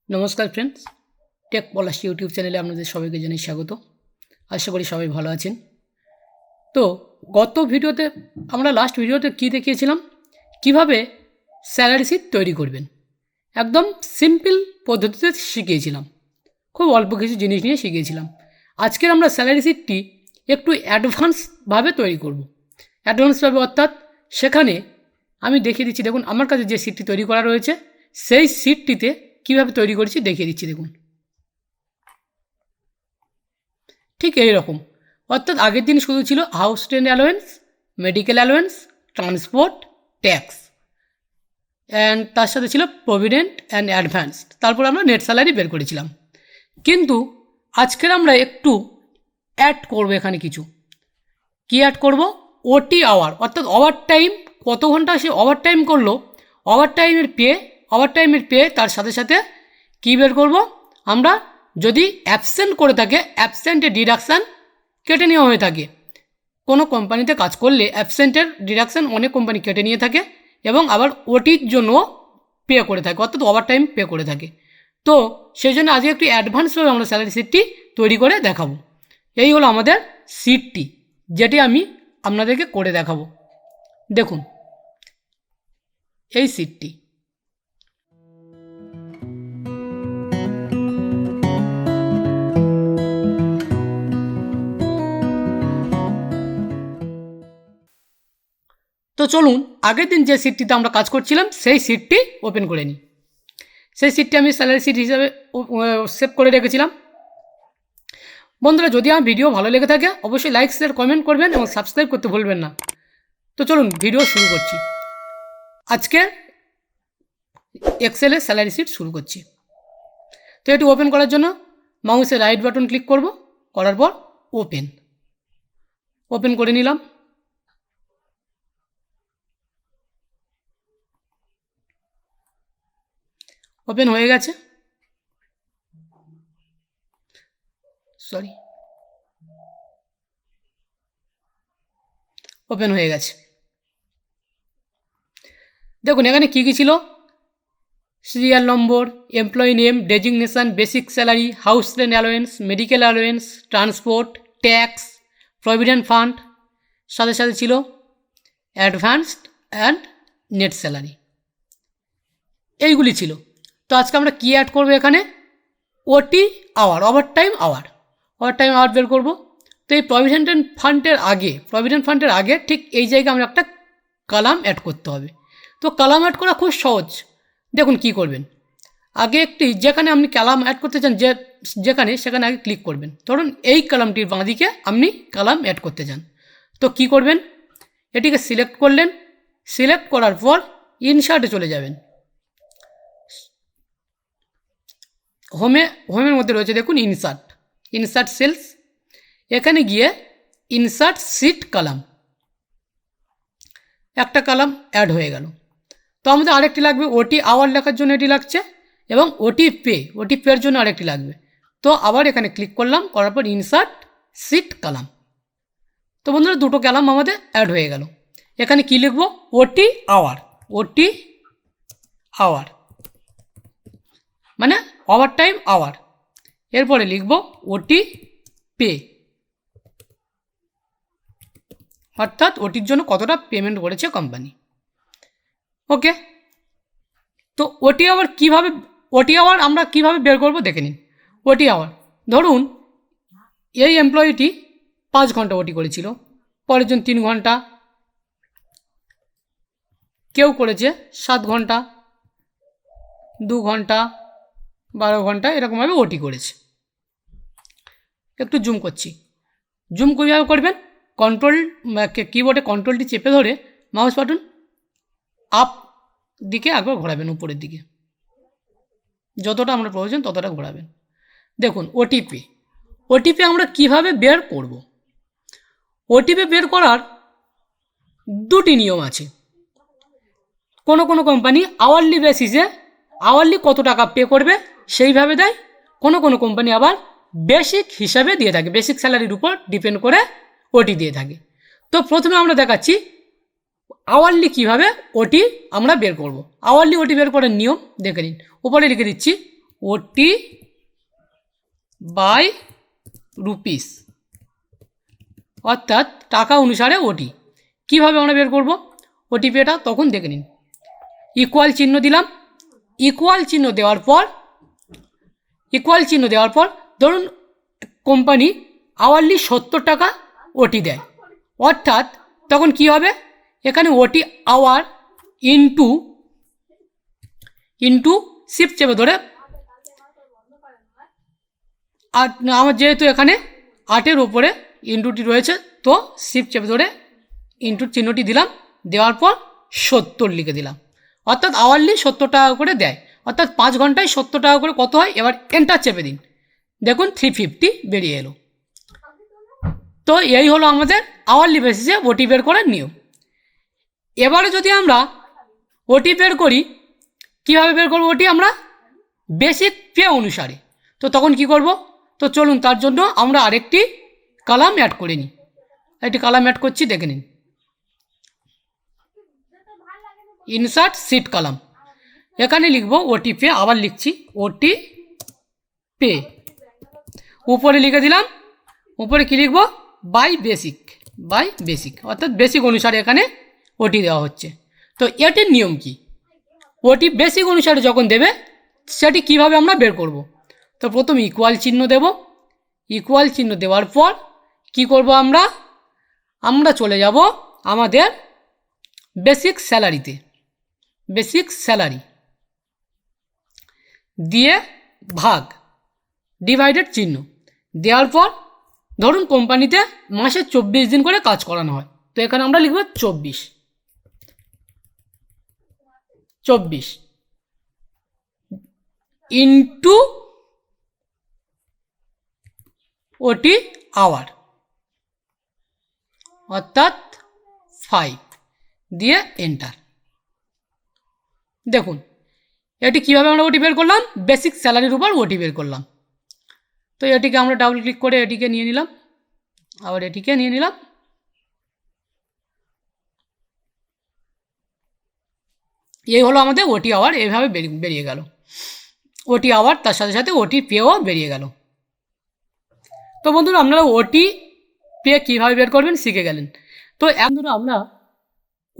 নমস্কার friends, take পলাশ YouTube চ্যানেলে আপনাদের সবাইকে জানাই স্বাগত। আশা করি সবাই ভালো আছেন। তো গত ভিডিওতে আমরা লাস্ট ভিডিওতে কী দেখিয়েছিলাম, কিভাবে স্যালারি শিট তৈরি করবেন। একদম সিম্পল পদ্ধতিতে শিখিয়েছিলাম, খুব অল্প কিছু জিনিস নিয়ে শিখিয়েছিলাম। আজকের আমরা স্যালারি শিটটি একটু অ্যাডভান্সভাবে তৈরি করব। অ্যাডভান্সভাবে অর্থাৎ সেখানে আমি দেখিয়ে দিচ্ছি। দেখুন আমার কাছে যে শিটটি তৈরি করা রয়েছে, সেই শিটটিতে কীভাবে তৈরি করেছি দেখিয়ে দিচ্ছি। দেখুন ঠিক এই রকম, অর্থাৎ আগের দিন শুধু ছিল house rent allowance, medical allowance, transport, tax and তার সাথে ছিল প্রভিডেন্ট অ্যান্ড অ্যাডভান্সড। তারপর আমরা নেট স্যালারি বের করেছিলাম। কিন্তু আজকের আমরা একটু অ্যাড করব। এখানে কিছু কি অ্যাড করব? ওটি আওয়ার, অর্থাৎ ওভার টাইম কত ঘন্টা সে ওভার টাইম করলো, ওভার টাইমের পে তার সাথে সাথে কী বের করব আমরা, যদি অ্যাবসেন্ট করে থাকে অ্যাবসেন্টের ডিডাকশান কেটে নেওয়া হয়ে থাকে। কোনো কোম্পানিতে কাজ করলে অ্যাবসেন্টের ডিডাকশান অনেক কোম্পানি কেটে নিয়ে থাকে এবং আবার ওটির জন্য পে করে থাকে, অর্থাৎ ওভার টাইম পে করে থাকে। তো সেই জন্য আজকে একটু অ্যাডভান্সভাবে আমরা স্যালারি শিটটি তৈরি করে দেখাবো। এই হলো আমাদের শিটটি, যেটি আমি আপনাদেরকে করে দেখাবো। দেখুন এই শিটটি। তো চলুন আগের দিন যে শিটটিতে আমরা কাজ করছিলাম সেই শিটটি ওপেন করে নিই। সেই শিটটি আমি স্যালারি শিট হিসাবে সেভ করে রেখেছিলাম। বন্ধুরা, যদি আমার ভিডিও ভালো লেগে থাকে অবশ্যই লাইক, শেয়ার, কমেন্ট করবেন এবং সাবস্ক্রাইব করতে ভুলবেন না। তো চলুন ভিডিও শুরু করছি। আজকে এক্সেলের স্যালারি শিট শুরু করছি। তো এটি ওপেন করার জন্য মাউসের রাইট বাটন ক্লিক করব, করার পর ওপেন করে নিলাম। ওপেন হয়ে গেছে। ওপেন হয়ে গেছে। দেখুন এখানে কী কী ছিল: serial number, employee name, designation, basic salary, house rent allowance, medical allowance, transport, tax, provident fund, সাথে সাথে ছিল অ্যাডভান্সড অ্যান্ড নেট স্যালারি। এইগুলি ছিল। তো আজকে আমরা কী অ্যাড করবো এখানে? ওটি আওয়ার, ওভার টাইম আওয়ার বের করবো। তো এই প্রভিডেন্ট ফান্ডের আগে ঠিক এই জায়গায় আমরা একটা কলাম অ্যাড করতে হবে। তো কলাম অ্যাড করা খুব সহজ। দেখুন কি করবেন, আগে একটি যেখানে আপনি কলাম অ্যাড করতে চান সেখানে আগে ক্লিক করবেন। ধরুন এই কলামটির বাঁদিকে আপনি কলাম অ্যাড করতে চান। তো কি করবেন, এটিকে সিলেক্ট করলেন। সিলেক্ট করার পর ইনসার্টে চলে যাবেন। হোমের মধ্যে রয়েছে দেখুন ইনসার্ট সেলস। এখানে গিয়ে ইনসার্ট শিট কলাম, একটা কলাম অ্যাড হয়ে গেল। তো আমাদের আরেকটি লাগবে, ওটি আওয়ার লেখার জন্য এটি লাগছে, এবং ওটি পের জন্য আরেকটি লাগবে। তো আবার এখানে ক্লিক করলাম, করার পর ইনসার্ট শিট কলাম। তো বন্ধুরা দুটো কলাম আমাদের অ্যাড হয়ে গেল। এখানে কি লিখব? ওটি আওয়ার মানে ওভার টাইম আওয়ার। এরপরে লিখব ওটি পে, অর্থাৎ ওটির জন্য কতটা পেমেন্ট করেছে কোম্পানি। ওকে। তো ওটি আওয়ার আমরা কিভাবে বের করব দেখে নিন। ওটি আওয়ার, ধরুন এই এমপ্লয়িটি 5 ঘন্টা ওটি করেছিল, পরের জন 3 ঘন্টা, কেউ করেছে 7 ঘন্টা, 2 ঘন্টা, 12 ঘন্টা, এরকমভাবে ওটি করেছে। একটু জুম করছি। জুম কীভাবে করবেন? কিবোর্ডে কন্ট্রোলটি চেপে ধরে মাউস বাটন আপ দিকে একবার ঘোরাবেন, উপরের দিকে যতটা আমরা প্রয়োজন ততটা ঘোরাবেন। দেখুন ওটিপি আমরা কিভাবে বের করব? ওটিপি বের করার দুটি নিয়ম আছে। কোনো কোম্পানি আওয়ারলি বেসিসে আওয়ারলি কত টাকা পে করবে সেইভাবে দেয়। কোনো কোম্পানি আবার বেসিক হিসাবে দিয়ে থাকে, বেসিক স্যালারির উপর ডিপেন্ড করে ওটি দিয়ে থাকে। তো প্রথমে আমরা দেখাচ্ছি আওয়ারলি কীভাবে ওটি আমরা বের করব। আওয়ারলি ওটি বের করার নিয়ম দেখে নিন। উপরে লিখে দিচ্ছি ওটি বাই রুপিস, অর্থাৎ টাকা অনুসারে ওটি। কীভাবে আমরা বের করব ওটি পেটা, তখন দেখে নিন। ইকুয়াল চিহ্ন দিলাম, ইকুয়াল চিহ্ন দেওয়ার পর ধরুন কোম্পানি আওয়ারলি 70 টাকা ওটি দেয়, অর্থাৎ তখন কি হবে, এখানে ওটি আওয়ার ইন্টু শিফট চেপে ধরে, আর আমার যেহেতু এখানে 8-এর ওপরে ইন্টুটি রয়েছে, তো শিফট চেপে ধরে ইন্টুর চিহ্নটি দিলাম, দেওয়ার পর 70 লিখে দিলাম, অর্থাৎ আওয়ারলি 70 টাকা করে দেয়, অর্থাৎ 5 ঘন্টায় 70 টাকা করে কত হয়। এবার এন্টার চেপে দিন, দেখুন 350 বেরিয়ে এলো। তো এই হলো আমাদের আওয়ারলি বেসিসে ওটি বের করার নিয়ম। এবারে যদি আমরা ওটি বের করি, কীভাবে বের করবো ওটি আমরা বেসিক পে অনুসারে, তো তখন কি করব, তো চলুন তার জন্য আমরা আরেকটি কলাম অ্যাড করে নিই। একটি কলাম অ্যাড করছি, দেখে নিন। ইনসার্ট সিট কলাম, এখানে লিখব ওটি পে, আবার লিখছি ওটি পে, উপরে লিখে দিলাম, উপরে কি লিখব, বাই বেসিক, অর্থাৎ বেসিক অনুসারে এখানে ওটি দেওয়া হচ্ছে। তো এটির নিয়ম কি, ওটি বেসিক অনুসারে যখন দেবে সেটি কিভাবে আমরা বের করব। তো প্রথম ইকুয়াল চিহ্ন দেব, ইকুয়াল চিহ্ন দেওয়ার পর কি করব, আমরা চলে যাব আমাদের বেসিক স্যালারিতে, বেসিক স্যালারি দিয়ে ভাগ ডিভাইডেড চিহ্ন দেওয়ার পর ধরুন কোম্পানিতে মাসে 24 দিন করে কাজ করানো হয়, তো এখানে আমরা লিখব 24 ইন্টু ওটি আওয়ার, অর্থাৎ 5 দিয়ে এন্টার। দেখুন এটি কীভাবে আমরা ওটি বের করলাম, বেসিক স্যালারির উপর ওটি বের করলাম। তো এটিকে আমরা ডাবল ক্লিক করে এটিকে নিয়ে নিলাম, আবার এটিকে নিয়ে নিলাম, এই হলো আমাদের ওটি আওয়ার, এইভাবে বেরিয়ে গেল ওটি আওয়ার, তার সাথে সাথে ওটি পেও বেরিয়ে গেল। তো বন্ধুরা আপনারা ওটি পে কীভাবে বের করবেন শিখে গেলেন। তো এখন আমরা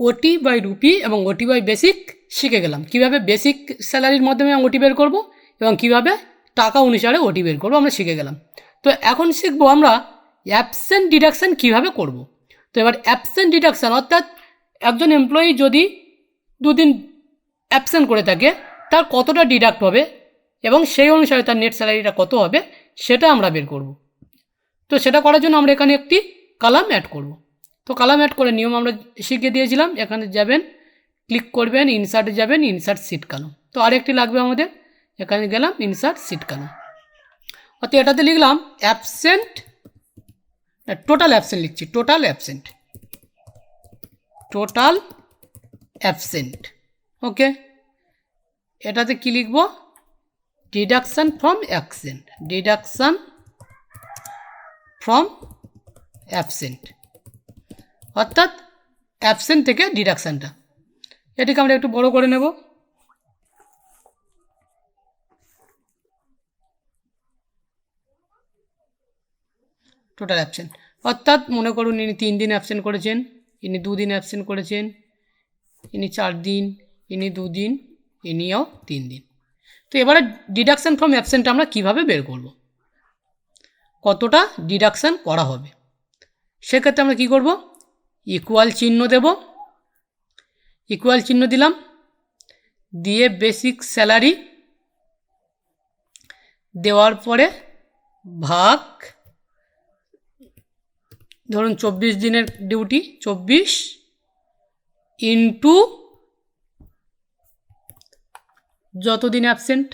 ওটি বাই রুপি এবং ওটি বাই বেসিক শিখে গেলাম, কীভাবে বেসিক স্যালারির মাধ্যমে ওটি বের করব এবং কীভাবে টাকা অনুসারে ওটি বের করবো আমরা শিখে গেলাম। তো এখন শিখবো আমরা অ্যাবসেন্ট ডিডাকশান কীভাবে করব। তো এবার অ্যাবসেন্ট ডিডাকশান, অর্থাৎ একজন এমপ্লয়ি যদি 2 দিন অ্যাবসেন্ট করে থাকে তার কতটা ডিডাক্ট হবে এবং সেই অনুসারে তার নেট স্যালারিটা কত হবে সেটা আমরা বের করব। তো সেটা করার জন্য আমরা এখানে একটি কলাম অ্যাড করব। তো কলাম অ্যাড করে নিয়ম আমরা শিখিয়ে দিয়েছিলাম, এখানে যাবেন, ক্লিক করবেন, ইনসার্টে যাবেন, ইনসার্ট সিট কলাম। তো আরেকটি লাগবে আমাদের, এখানে গেলাম ইনসার্ট সিট কলাম, অর্থাৎ এটাতে লিখলাম অ্যাবসেন্ট, টোটাল অ্যাবসেন্ট লিখছি, টোটাল অ্যাবসেন্ট, ওকে। এটাতে কি লিখব, ডিডাকশান ফ্রম অ্যাবসেন্ট, অর্থাৎ অ্যাবসেন্ট থেকে ডিডাকশানটা। এটিকে আমরা একটু বড় করে নেব, টোটাল অ্যাবসেন্ট, অর্থাৎ মনে করুন ইনি 3 দিন অ্যাবসেন্ট করেছেন, ইনি 2 দিন অ্যাবসেন্ট করেছেন, ইনি 4 দিন, ইনি 2 দিন, ইনিও 3 দিন। তো এবারে ডিডাকশান ফ্রম অ্যাবসেন্ট আমরা কিভাবে বের করব, কতটা ডিডাকশান করা হবে, সেক্ষেত্রে আমরা কি করব, ইকুয়াল চিহ্ন দেব, ইকুয়াল চিহ্ন দিলাম, দিয়ে বেসিক স্যালারি দেওয়ার পরে ভাগ, ধরুন 24 দিনের ডিউটি, 24 ইন্টু যতদিন অ্যাবসেন্ট,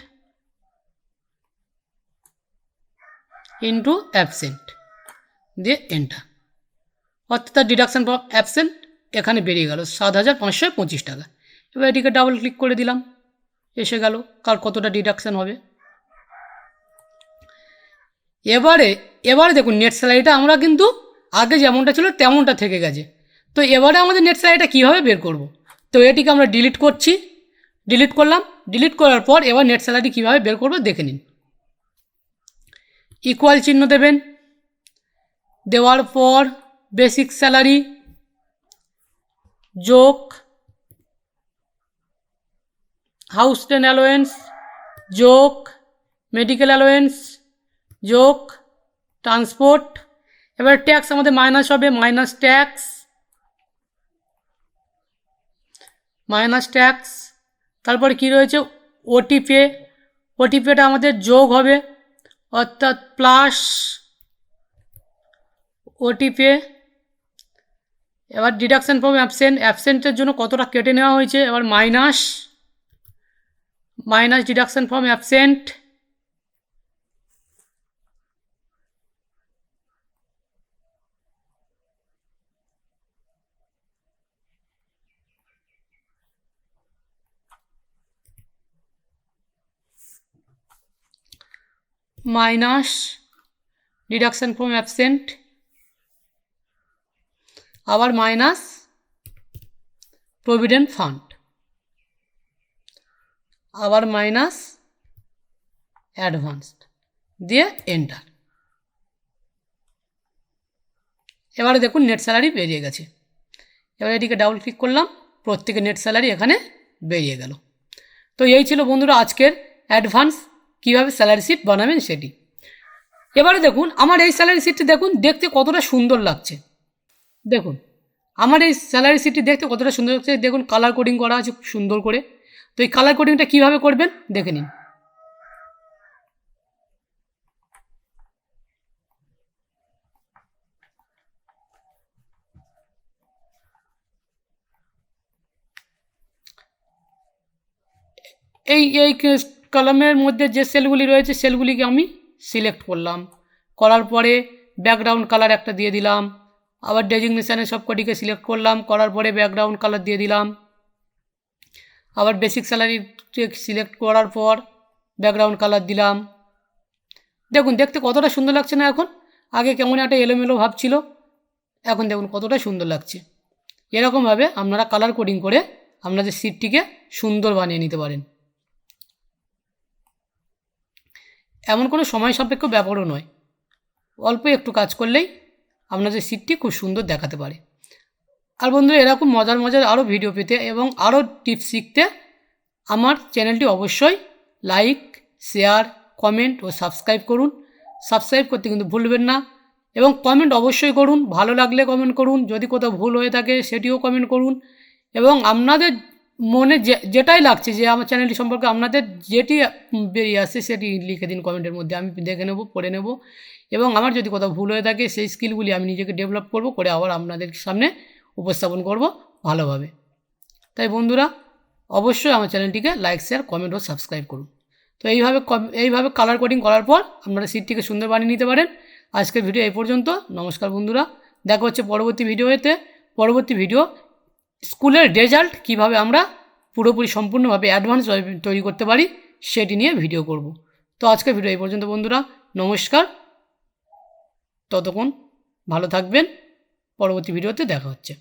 ইন্টু অ্যাবসেন্ট দিয়ে এন্টার, অর্থাৎ ডিডাকশান ফর অ্যাবসেন্ট এখানে বেরিয়ে গেল 7,525 টাকা। এবার এটিকে ডাবল ক্লিক করে দিলাম, এসে গেল কার কতটা ডিডাকশান হবে। এবারে দেখুন নেট স্যালারিটা আমরা কিন্তু আগে যেমনটা ছিল তেমনটা থেকে গেছে। তো এবারে আমাদের নেট স্যালারিটা কীভাবে বের করব, তো এটিকে আমরা ডিলিট করছি, ডিলিট করলাম। ডিলিট করার পর এবার নেট স্যালারি কীভাবে বের করবো দেখে নিন। ইকুয়াল চিহ্ন দেবেন, দেওয়ার পর বেসিক স্যালারি যোগ হাউস রেন্ট অ্যালোয়েন্স যোগ মেডিকেল অ্যালোয়েন্স যোগ ট্রান্সপোর্ট। এবার ট্যাক্স আমাদের মাইনাস হবে, মাইনাস ট্যাক্স। তারপরে কি রয়েছে ওটিপে, ওটিপেটা আমাদের যোগ হবে, অর্থাৎ প্লাস ওটিপে। এবার ডিডাকশান ফ্রম অ্যাবসেন্টের জন্য কতটা কেটে নেওয়া হয়েছে, এবার minus deduction from absent minus deduction from absent, আবার মাইনাস প্রভিডেন্ট ফান্ড, আবার মাইনাস অ্যাডভান্স দিয়ে এন্টার। এবারে দেখুন নেট স্যালারি বেরিয়ে গেছে। এবার এটিকে ডাবল ক্লিক করলাম, প্রত্যেকের নেট স্যালারি এখানে বেরিয়ে গেল। তো এই ছিল বন্ধুরা আজকের অ্যাডভান্স কীভাবে স্যালারি শিট বানাবেন সেটি। এবারে দেখুন আমার এই স্যালারি শিটটি দেখুন দেখতে কতটা সুন্দর লাগছে। দেখুন আমার এই স্যালারি শিটটি দেখতে কতটা সুন্দর লাগছে, দেখুন কালার কোডিং করা আছে খুব সুন্দর করে। তো এই কালার কোডিংটা কীভাবে করবেন দেখে নিন। এই কলামের মধ্যে যে সেলগুলি রয়েছে সেলগুলিকে আমি সিলেক্ট করলাম, করার পরে ব্যাকগ্রাউন্ড কালার একটা দিয়ে দিলাম, আবার ডেজিগনেশানের সব কটিকে সিলেক্ট করলাম, করার পরে ব্যাকগ্রাউন্ড কালার দিয়ে দিলাম, আবার বেসিক স্যালারি সিলেক্ট করার পর ব্যাকগ্রাউন্ড কালার দিলাম। দেখুন দেখতে কতটা সুন্দর লাগছে না এখন? আগে কেমন একটা এলোমেলো ভাব ছিল, এখন দেখুন কতটা সুন্দর লাগছে। এরকমভাবে আপনারা কালার কোডিং করে আপনাদের শিটটিকে সুন্দর বানিয়ে নিতে পারেন। এমন কোনো সময় সাপেক্ষ ব্যাপারও নয়, অল্প একটু কাজ করলেই আপনাদের শিটটি খুব সুন্দর দেখাতে পারে। আর বন্ধুরা এরকম মজার আরও ভিডিও পেতে এবং আরও টিপস শিখতে আমার চ্যানেলটি অবশ্যই লাইক, শেয়ার, কমেন্ট ও সাবস্ক্রাইব করুন। সাবস্ক্রাইব করতে কিন্তু ভুলবেন না এবং কমেন্ট অবশ্যই করুন, ভালো লাগলে কমেন্ট করুন, যদি কোথাও ভুল হয়ে থাকে সেটিও কমেন্ট করুন এবং আপনাদের মনে যেটাই লাগছে যে আমার চ্যানেলটি সম্পর্কে আপনাদের যেটি বেরিয়ে আসছে সেটি লিখে দিন কমেন্টের মধ্যে, আমি দেখে নেব, পড়ে নেব এবং আমার যদি কোথাও ভুল হয়ে থাকে সেই স্কিলগুলি আমি নিজেকে ডেভেলপ করব, করে আবার আপনাদের সামনে উপস্থাপন করব ভালোভাবে। তাই বন্ধুরা অবশ্যই আমার চ্যানেলটিকে লাইক, শেয়ার, কমেন্ট ও সাবস্ক্রাইব করুন। তো এইভাবে কালার কোডিং করার পর আপনারা শিটটিকে সুন্দর বানিয়ে নিতে পারেন। আজকের ভিডিও এই পর্যন্ত। নমস্কার বন্ধুরা, দেখা হচ্ছে পরবর্তী ভিডিওতে। পরবর্তী ভিডিও স্কুলের রেজাল্ট কীভাবে আমরা পুরোপুরি সম্পূর্ণভাবে অ্যাডভান্স তৈরি করতে পারি সেটি নিয়ে ভিডিও করব। তো আজকের ভিডিও এই পর্যন্ত বন্ধুরা, নমস্কার। ততক্ষণ ভালো থাকবেন, পরবর্তী ভিডিওতে দেখা হচ্ছে।